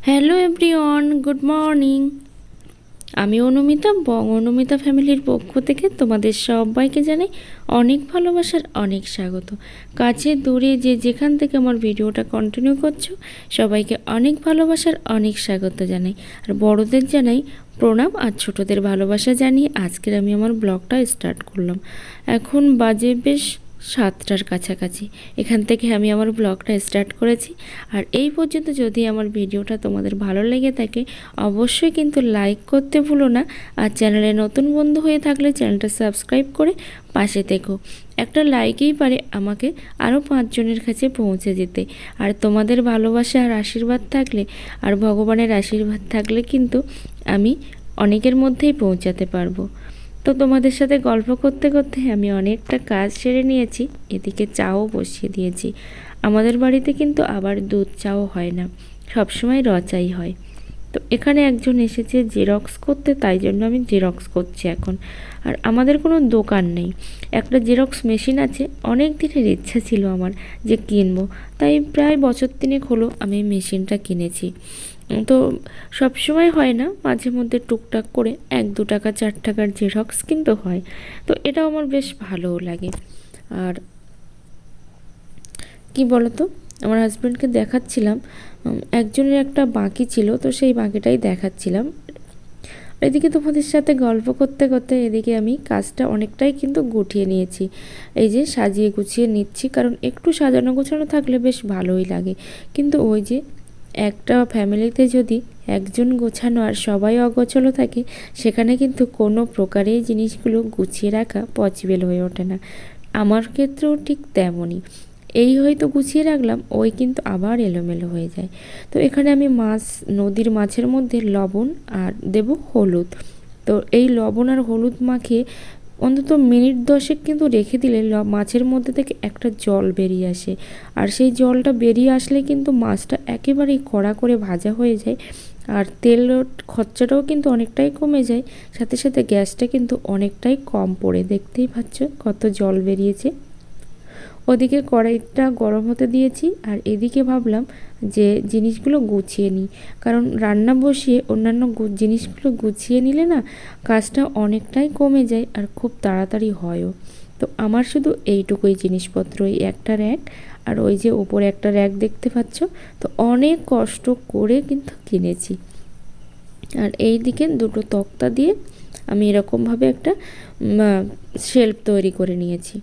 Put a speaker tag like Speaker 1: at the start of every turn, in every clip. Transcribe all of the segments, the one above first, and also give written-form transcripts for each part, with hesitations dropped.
Speaker 1: Hello everyone, good morning. আমি অনুমিতা অনুমিতা ফ্যামিলির পক্ষ থেকে তোমাদের সবাইকে জানাই অনেক ভালোবাসার অনেক স্বাগত। কাছে দূরে যে যেখান থেকে আমার ভিডিওটা কন্টিনিউ করছো সবাইকে অনেক ভালোবাসার অনেক স্বাগত জানাই। আর বড়দের জানাই প্রণাম, আর ছোটদের ভালোবাসা জানিয়ে আজকের আমি আমার ব্লগটা স্টার্ট করলাম। এখন বাজে বেশ 7টার কাছাকাছি। এখান থেকে আমি আমার ব্লগটা স্টার্ট করেছি। আর এই পর্যন্ত যদি আমার ভিডিওটা তোমাদের ভালো লেগে থাকে অবশ্যই কিন্তু লাইক করতে ভুলো না। আর চ্যানেলে নতুন বন্ধু হয়ে থাকলে চ্যানেলটা সাবস্ক্রাইব করে পাশে থেকো। একটা লাইকেই পারে আমাকে আরও 5 জনের কাছে পৌঁছে যেতে। আর তোমাদের ভালোবাসা আর আশীর্বাদ থাকলে আর ভগবানের আশীর্বাদ থাকলে কিন্তু আমি অনেকের মধ্যেই পৌঁছাতে পারবো। তো তোমাদের সাথে গল্প করতে করতে আমি অনেকটা কাজ সেরে নিয়েছি। এদিকে চাও বসিয়ে দিয়েছি। আমাদের বাড়িতে কিন্তু আবার দুধ চাও হয় না, সবসময় র চাই হয়। তো এখানে একজন এসেছে জেরক্স করতে, তাই জন্য আমি জেরক্স করছি এখন। আর আমাদের কোনো দোকান নেই, একটা জেরক্স মেশিন আছে। অনেক দিনের ইচ্ছা ছিল আমার যে কিনবো, তাই প্রায় বছর 3 হলো আমি মেশিনটা কিনেছি। তো সবসময় হয় না, মাঝে মধ্যে টুকটাক করে 1-2 টাকা 4 টাকার জেরক্স কিন্তু হয়। তো এটাও আমার বেশ ভালোও লাগে। আর কি বলতো, আমার হাজব্যান্ডকে দেখাচ্ছিলাম, একজনের একটা বাকি ছিল, তো সেই বাকিটাই দেখাচ্ছিলাম। এদিকে তোমাদের সাথে গল্প করতে করতে এদিকে আমি কাজটা অনেকটাই কিন্তু গুটিয়ে নিয়েছি। এই যে সাজিয়ে গুছিয়ে নিচ্ছি, কারণ একটু সাজানো গোছানো থাকলে বেশ ভালোই লাগে। কিন্তু ওই যে একটা ফ্যামিলিতে যদি একজন গোছানো আর সবাই অগোছালো থাকে, সেখানে কিন্তু কোনো প্রকারেই জিনিসগুলো গুছিয়ে রাখা পসিবল হয়ে ওঠে না। আমার ক্ষেত্রেও ঠিক তেমনই। এই হয়তো গুছিয়ে রাখলাম, ওই কিন্তু আবার এলোমেলো হয়ে যায়। তো এখানে আমি নদীর মাছের মধ্যে লবণ আর দেব হলুদ। তো এই লবণ আর হলুদ মাখিয়ে অন্তত মিনিট 10 কিন্তু রেখে দিলে মাছের মধ্যে থেকে একটা জল বেরিয়ে আসে। আর সেই জলটা বেরিয়ে আসলে কিন্তু মাছটা একেবারেই কড়া করে ভাজা হয়ে যায়। আর তেল খরচাটাও কিন্তু অনেকটাই কমে যায়, সাথে সাথে গ্যাসটা কিন্তু অনেকটাই কম পড়ে। দেখতেই পাচ্ছ কত জল বেরিয়েছে। ওদিকে কড়াইটা গরম হতে দিয়েছি, আর এদিকে ভাবলাম যে জিনিসগুলো গুছিয়ে নিই, কারণ রান্না বসিয়ে অন্যান্য জিনিসগুলো গুছিয়ে নিলে না কাজটা অনেকটাই কমে যায় আর খুব তাড়াতাড়ি হয়ও। তো আমার শুধু এইটুকুই জিনিসপত্র, এই একটা র্যাক আর ওই যে ওপরে একটা র্যাক দেখতে পাচ্ছ। তো অনেক কষ্ট করে কিন্তু কিনেছি। আর এই দিকে দুটো তক্তা দিয়ে আমি এরকমভাবে একটা শেলফ তৈরি করে নিয়েছি।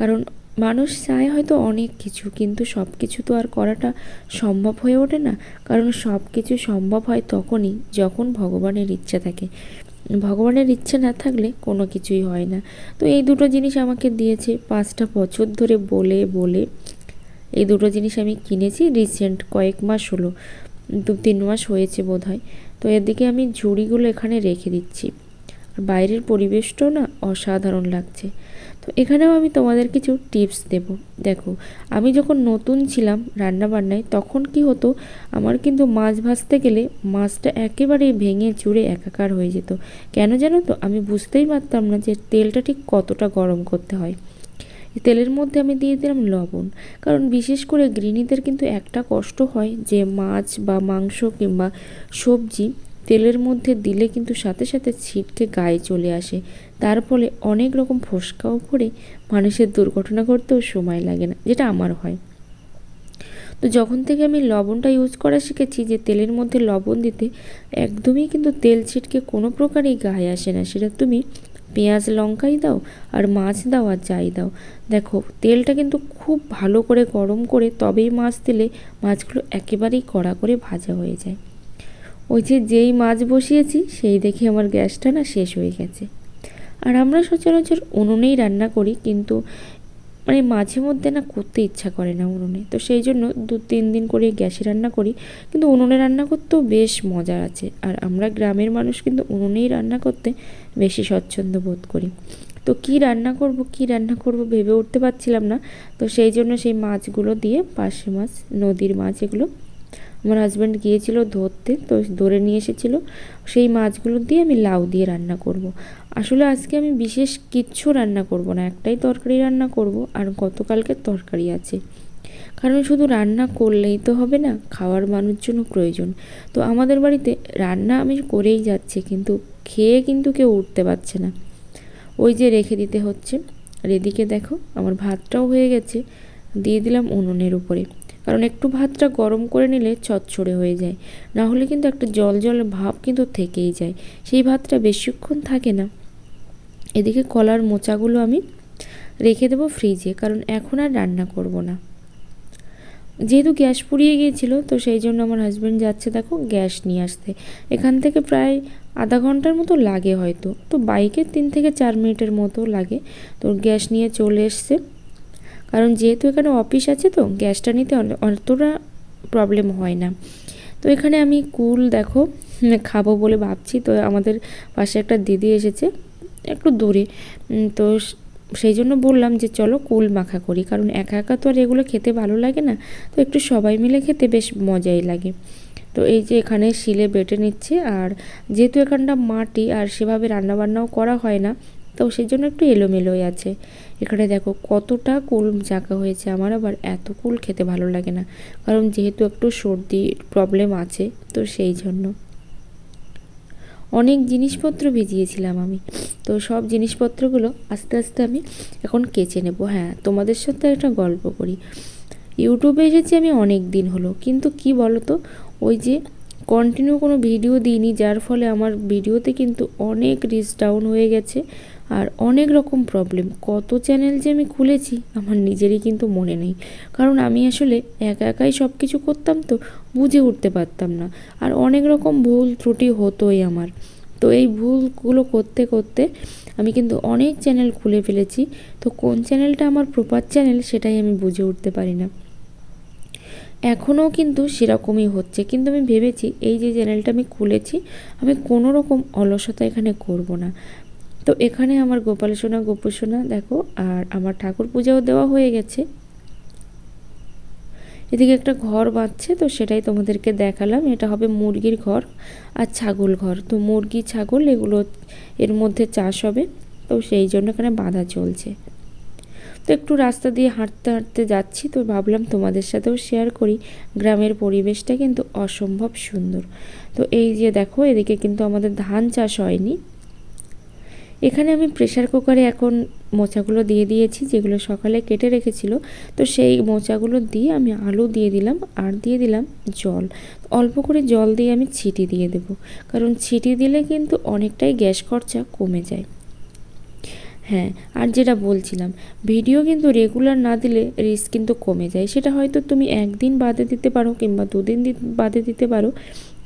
Speaker 1: কারণ মানুষ চায় হয়তো অনেক কিছু, কিন্তু সব কিছু তো আর করাটা সম্ভব হয়ে ওঠে না। কারণ সব কিছু সম্ভব হয় তখনই যখন ভগবানের ইচ্ছা থাকে। ভগবানের ইচ্ছা না থাকলে কোনো কিছুই হয় না। তো এই দুটো জিনিস আমাকে দিয়েছে 5টা বছর ধরে বলে বলে। এই দুটো জিনিস আমি কিনেছি রিসেন্ট কয়েক মাস হলো, 2-3 মাস হয়েছে বোধহয়। তো এদিকে আমি ঝুড়িগুলো এখানে রেখে দিচ্ছি। আর বাইরের পরিবেশটাও না অসাধারণ লাগছে। তো এখানেও আমি তোমাদের কিছু টিপস দেব। দেখো, আমি যখন নতুন ছিলাম রান্নাবান্নায় তখন কি হতো, আমার কিন্তু মাছ ভাজতে গেলে মাছটা একেবারেই ভেঙে চুরে একাকার হয়ে যেত। কেন জানো তো, আমি বুঝতেই পারতাম না যে তেলটা ঠিক কতটা গরম করতে হয়। তেলের মধ্যে আমি দিয়ে দিলাম লবণ, কারণ বিশেষ করে গৃহিণীদের কিন্তু একটা কষ্ট হয় যে মাছ বা মাংস কিংবা সবজি তেলের মধ্যে দিলে কিন্তু সাথে সাথে ছিটকে গায়ে চলে আসে। তার ফলে অনেক রকম ফোসকাও পড়ে মানুষের দুর্ঘটনা ঘটতেও সময় লাগে না, যেটা আমার হয়। তো যখন থেকে আমি লবণটা ইউজ করা শিখেছি, যে তেলের মধ্যে লবণ দিতে, একদমই কিন্তু তেল ছিটকে কোনো প্রকারই গায়ে আসে না। সেটা তুমি পেঁয়াজ লঙ্কাই দাও আর মাছ দাও আর যাই দাও। দেখো, তেলটা কিন্তু খুব ভালো করে গরম করে তবেই মাছ দিলে মাছগুলো একেবারেই কড়া করে ভাজা হয়ে যায়। ওই যে যেই মাছ বসিয়েছি সেই দেখে আমার গ্যাসটা না শেষ হয়ে গেছে। আর আমরা সচরাচর উনুনেই রান্না করি, কিন্তু মানে মাঝে মধ্যে না করতে ইচ্ছা করে না উনুনে। তো সেই জন্য 2-3 দিন করে গ্যাসে রান্না করি, কিন্তু উনুনে রান্না করতেও বেশ মজা আছে। আর আমরা গ্রামের মানুষ কিন্তু উনুনেই রান্না করতে বেশি স্বচ্ছন্দ বোধ করি। তো কি রান্না করব ভেবে উঠতে পারছিলাম না। তো সেই জন্য সেই মাছগুলো দিয়ে, পার্শে মাছ, নদীর মাছ, এগুলো আমার হাজব্যান্ড গিয়েছিল ধরতে, তো ধরে নিয়ে এসেছিলো। সেই মাছগুলো দিয়ে আমি লাউ দিয়ে রান্না করব। আসলে আজকে আমি বিশেষ কিচ্ছু রান্না করব না, একটাই তরকারি রান্না করব, আর গতকালকের তরকারি আছে। কারণ শুধু রান্না করলেই তো হবে না, খাওয়ার মানুষজনও প্রয়োজন। তো আমাদের বাড়িতে রান্না আমি করেই যাচ্ছি, কিন্তু খেয়ে কিন্তু কেউ উঠতে পারছে না, ওই যে রেখে দিতে হচ্ছে। আর এদিকে দেখো আমার ভাতটাও হয়ে গেছে, দিয়ে দিলাম উনুনের উপরে, কারণ একটু ভাতটা গরম করে নিলে চচ্চড়ে হয়ে যায়, না হলে কিন্তু একটা জল জল ভাব কিন্তু থেকেই যায়, সেই ভাতটা বেশিক্ষণ থাকে না। এদিকে কলার মোচাগুলো আমি রেখে দেবো ফ্রিজে, কারণ এখন আর রান্না করব না। যেহেতু গ্যাস ফুরিয়ে গিয়েছিল, তো সেই জন্য আমার হাজব্যান্ড যাচ্ছে দেখো গ্যাস নিয়ে আসতে। এখান থেকে প্রায় আধা ঘন্টার মতো লাগে হয়তো, তো বাইকে 3 থেকে 4 মিনিটের মতো লাগে। তো গ্যাস নিয়ে চলে এসছে, কারণ যেহেতু এখানে অফিস আছে, তো গ্যাসটা নিতে অতটা প্রবলেম হয় না। তো এখানে আমি কুল দেখো খাবো বলে ভাবছি, তো আমাদের পাশে একটা দিদি এসেছে একটু দূরে, তো সেই জন্য বললাম যে চলো কুল মাখা করি, কারণ একা একা তো আর এগুলো খেতে ভালো লাগে না, তো একটু সবাই মিলে খেতে বেশ মজাই লাগে। তো এই যে এখানে শিলে বেটে নিচ্ছে, আর যেহেতু এখানটা মাটি আর সেভাবে রান্নাবান্নাও করা হয় না, তো সেই জন্য একটু এলোমেলোই আছে। এখানে দেখো কতটা কুল জাঁকা হয়েছে, আমার আবার এত কুল খেতে ভালো লাগে না, কারণ যেহেতু একটু সর্দি প্রবলেম আছে, তো সেই জন্য অনেক জিনিসপত্র ভিজিয়েছিলাম আমি। তো সব জিনিসপত্রগুলো আস্তে আস্তে আমি এখন কেচে নেব। হ্যাঁ, তোমাদের সাথে একটা গল্প করি। ইউটিউবে এসেছি আমি অনেক দিন হলো, কিন্তু কি বলো তো, ওই যে কন্টিনিউ কোনো ভিডিও দিইনি, যার ফলে আমার ভিডিওতে কিন্তু অনেক রিচ ডাউন হয়ে গেছে, আর অনেক রকম প্রবলেম। কত চ্যানেল যে আমি খুলেছি আমার নিজেরই কিন্তু মনে নেই, কারণ আমি আসলে একা একাই সব কিছু করতাম, তো বুঝে উঠতে পারতাম না, আর অনেক রকম ভুল ত্রুটি হতোই আমার। তো এই ভুলগুলো করতে করতে আমি কিন্তু অনেক চ্যানেল খুলে ফেলেছি, তো কোন চ্যানেলটা আমার প্রপার চ্যানেল সেটাই আমি বুঝে উঠতে পারি না। এখনও কিন্তু সেরকমই হচ্ছে, কিন্তু আমি ভেবেছি এই যে চ্যানেলটা আমি খুলেছি, আমি কোনো রকম অলসতা এখানে করব না। তো এখানে আমার গোপাল সোনা গোপু সোনা দেখো, আর আমার ঠাকুর পূজাও দেওয়া হয়ে গেছে। এদিকে একটা ঘর বাঁধছে, তো সেটাই তোমাদেরকে দেখালাম। এটা হবে মুরগির ঘর আর ছাগল ঘর। তো মুরগি ছাগল এগুলো এর মধ্যে চাষ হবে, তো সেই জন্য এখানে বাঁধা চলছে। তো একটু রাস্তা দিয়ে হাঁটতে হাঁটতে যাচ্ছি, তো ভাবলাম তোমাদের সাথেও শেয়ার করি। গ্রামের পরিবেশটা কিন্তু অসম্ভব সুন্দর। তো এই যে দেখো এদিকে কিন্তু আমাদের ধান চাষ হয়নি। এখানে আমি প্রেসার কুকারে এখন মোচাগুলো দিয়ে দিয়েছি, যেগুলো সকালে কেটে রেখেছিল। তো সেই মোচাগুলো দিয়ে আমি আলু দিয়ে দিলাম, আর দিয়ে দিলাম জল। অল্প করে জল দিয়ে আমি ছিটি দিয়ে দেব, কারণ ছিটি দিলে কিন্তু অনেকটাই গ্যাস খরচা কমে যায়। হ্যাঁ, আর যেটা বলছিলাম, ভিডিও কিন্তু রেগুলার না দিলে রিস্ক কিন্তু কমে যায়। সেটা হয়তো তুমি 1 দিন বাদে দিতে পারো, কিংবা 2 দিন বাদে দিতে পারো,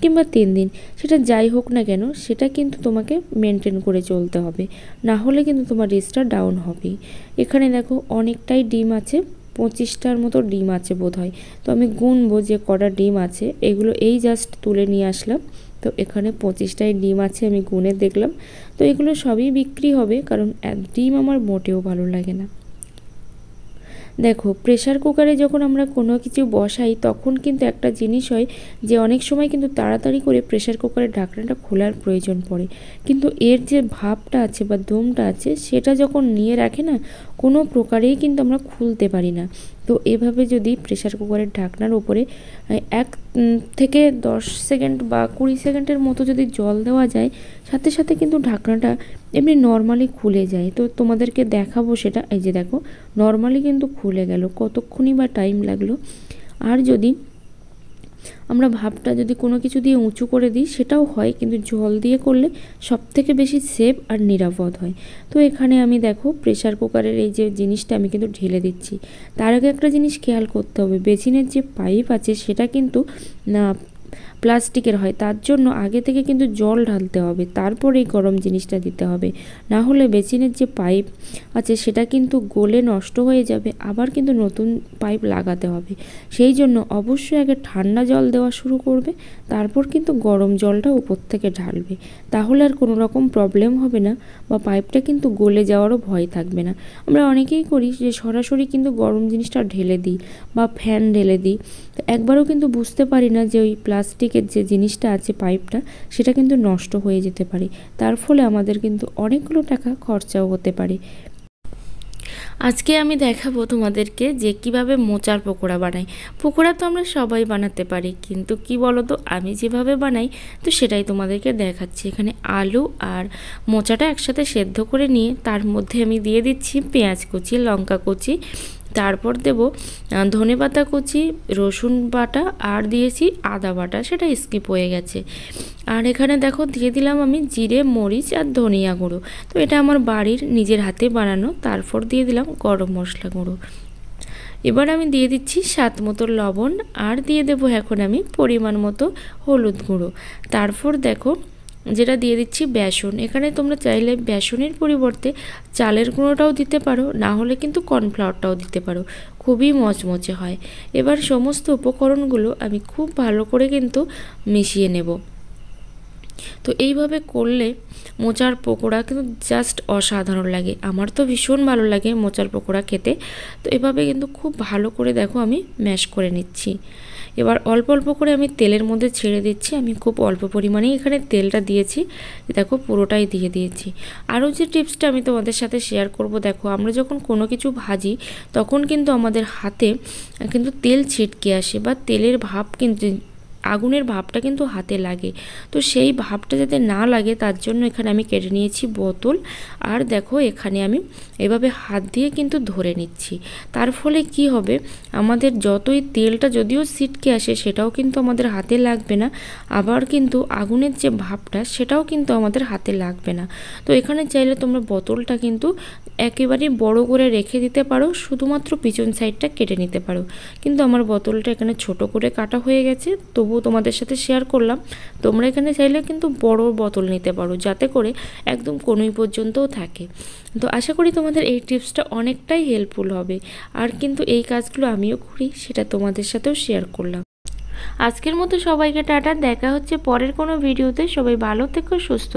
Speaker 1: কিংবা 3 দিন, সেটা যাই হোক না কেন, সেটা কিন্তু তোমাকে মেনটেন করে চলতে হবে, না হলে কিন্তু তোমার রিস্কটা ডাউন হবেই। এখানে দেখো অনেকটাই ডিম আছে, 25টার মতো ডিম আছে বোধহয়। তো আমি গুনবো যে কটা ডিম আছে, এগুলো এই জাস্ট তুলে নিয়ে আসলাম। তো এখানে 25টাই ডিম আছে, আমি গুনে দেখলাম। তো এগুলো সবই বিক্রি হবে, কারণ ডিম আমার মোটেও ভালো লাগে না। দেখো প্রেসার কুকারে যখন আমরা কোনো কিছু বসাই, তখন কিন্তু একটা জিনিস হয় যে অনেক সময় কিন্তু তাড়াতাড়ি করে প্রেসার কুকারের ঢাকনাটা খোলার প্রয়োজন পড়ে, কিন্তু এর যে ভাপটা আছে বা দমটা আছে, সেটা যখন নিয়ে রাখে না, কোনো প্রকারেই কিন্তু আমরা খুলতে পারি না। তো এভাবে যদি প্রেসার কুকারের ঢাকনার উপরে 1 থেকে 10 সেকেন্ড বা 20 সেকেন্ডের মতো যদি জল দেওয়া যায়, সাথে সাথে কিন্তু ঢাকনাটা এমনি নর্মালি খুলে যায়। তো তোমাদেরকে দেখাবো সেটা। এই যে দেখো নর্মালি কিন্তু খুলে গেল, কতক্ষণই বা টাইম লাগলো। আর যদি আমরা ভাপটা যদি কোনো কিছু দিয়ে উঁচু করে দিই, সেটাও হয়, কিন্তু জল দিয়ে করলে সব থেকে বেশি সেফ আর নিরাপদ হয়। তো এখানে আমি দেখো প্রেসার কুকারের এই যে জিনিসটা আমি কিন্তু ঢেলে দিচ্ছি। তার আগে একটা জিনিস খেয়াল করতে হবে, বেসিনের যে পাইপ আছে সেটা কিন্তু না প্লাস্টিকের হয়, তার জন্য আগে থেকে কিন্তু জল ঢালতে হবে, তারপর এই গরম জিনিসটা দিতে হবে, না হলে বেসিনের যে পাইপ আছে সেটা কিন্তু গলে নষ্ট হয়ে যাবে, আবার কিন্তু নতুন পাইপ লাগাতে হবে। সেই জন্য অবশ্যই আগে ঠান্ডা জল দেওয়া শুরু করবে, তারপর কিন্তু গরম জলটা উপর থেকে ঢালবে, তাহলে আর কোনো রকম প্রবলেম হবে না, বা পাইপটা কিন্তু গলে যাওয়ারও ভয় থাকবে না। আমরা অনেকেই করি যে সরাসরি কিন্তু গরম জিনিসটা ঢেলে দিই বা ফ্যান ঢেলে দিই, তো একবারও কিন্তু বুঝতে পারি না যে ওই প্লাস্টিকের যে জিনিসটা আছে পাইপটা, সেটা কিন্তু নষ্ট হয়ে যেতে পারে, তার ফলে আমাদের কিন্তু অনেকগুলো টাকা খরচাও হতে পারে। আজকে আমি দেখাবো তোমাদেরকে যে কিভাবে মোচার পকোড়া বানাই। পকোড়া তো আমরা সবাই বানাতে পারি, কিন্তু কি বলো তো, আমি যেভাবে বানাই তো সেটাই তোমাদেরকে দেখাচ্ছি। এখানে আলু আর মোচাটা একসাথে সেদ্ধ করে নিয়ে তার মধ্যে আমি দিয়ে দিচ্ছি পেঁয়াজ কুচি, লঙ্কা কুচি, তারপর দেব ধনেপাতা কুচি, রসুন বাটা, আর দিয়েছি আদা বাটা, সেটা স্কিপ হয়ে গেছে। আর এখানে দেখো দিয়ে দিলাম আমি জিরে, মরিচ আর ধনিয়া গুঁড়ো। তো এটা আমার বাড়ির নিজের হাতে বানানো। তারপর দিয়ে দিলাম গরম মশলা গুঁড়ো। এবার আমি দিয়ে দিচ্ছি স্বাদ মতো লবণ, আর দিয়ে দেবো এখন আমি পরিমাণ মতো হলুদ গুঁড়ো। তারপর দেখো যেটা দিয়ে দিচ্ছি বেসন। এখানে তোমরা চাইলে বেসনের পরিবর্তে চালের গুঁড়োটাও দিতে পারো, না হলে কিন্তু কর্নফ্লাওয়ারটাও দিতে পারো, খুবই মচমচে হয়। এবার সমস্ত উপকরণগুলো আমি খুব ভালো করে কিন্তু মিশিয়ে নেব। তো এইভাবে করলে মোচার পকোড়া কিন্তু জাস্ট অসাধারণ লাগে। আমার তো ভীষণ ভালো লাগে মোচার পকোড়া খেতে। তো এভাবে কিন্তু খুব ভালো করে দেখো আমি ম্যাশ করে নিচ্ছি। এবার অল্প অল্প করে আমি তেলের মধ্যে ছেড়ে দিচ্ছি। আমি খুব অল্প পরিমাণেই এখানে তেলটা দিয়েছি, দেখো পুরোটাই দিয়ে দিয়েছি। আরও যে টিপসটা আমি তোমাদের সাথে শেয়ার করব, দেখো আমরা যখন কোনো কিছু ভাজি তখন কিন্তু আমাদের হাতে কিন্তু তেল ছিটকে আসে, বা তেলের ভাব কিন্তু আগুনের ভাবটা কিন্তু হাতে লাগে। তো সেই ভাবটা যাতে না লাগে তার জন্য এখানে আমি কেটে নিয়েছি বোতল। আর দেখো এখানে আমি এভাবে হাত দিয়ে কিন্তু ধরে নিচ্ছি। তার ফলে কি হবে, আমাদের যতই তেলটা যদিও ছিটকে আসে সেটাও কিন্তু আমাদের হাতে লাগবে না, আবার কিন্তু আগুনের যে ভাবটা সেটাও কিন্তু আমাদের হাতে লাগবে না। তো এখানে চাইলে তোমরা বোতলটা কিন্তু একেবারে বড় করে রেখে দিতে পারো, শুধুমাত্র পিছন সাইডটা কেটে নিতে পারো। কিন্তু আমার বোতলটা এখানে ছোট করে কাটা হয়ে গেছে, তবুও তোমাদের সাথে শেয়ার করলাম। তোমরা এখানে চাইলে কিন্তু বড় বোতল নিতে পারো, যাতে করে একদম কোনোই পর্যন্তও থাকে। তো আশা করি তোমাদের এই টিপসটা অনেকটাই হেল্পফুল হবে। আর কিন্তু এই কাজগুলো আমিও করি, সেটা তোমাদের সাথেও শেয়ার করলাম। আজকের মতো সবাইকে টাটা, দেখা হচ্ছে পরের কোনো ভিডিওতে। সবাই ভালো থেকো, সুস্থ।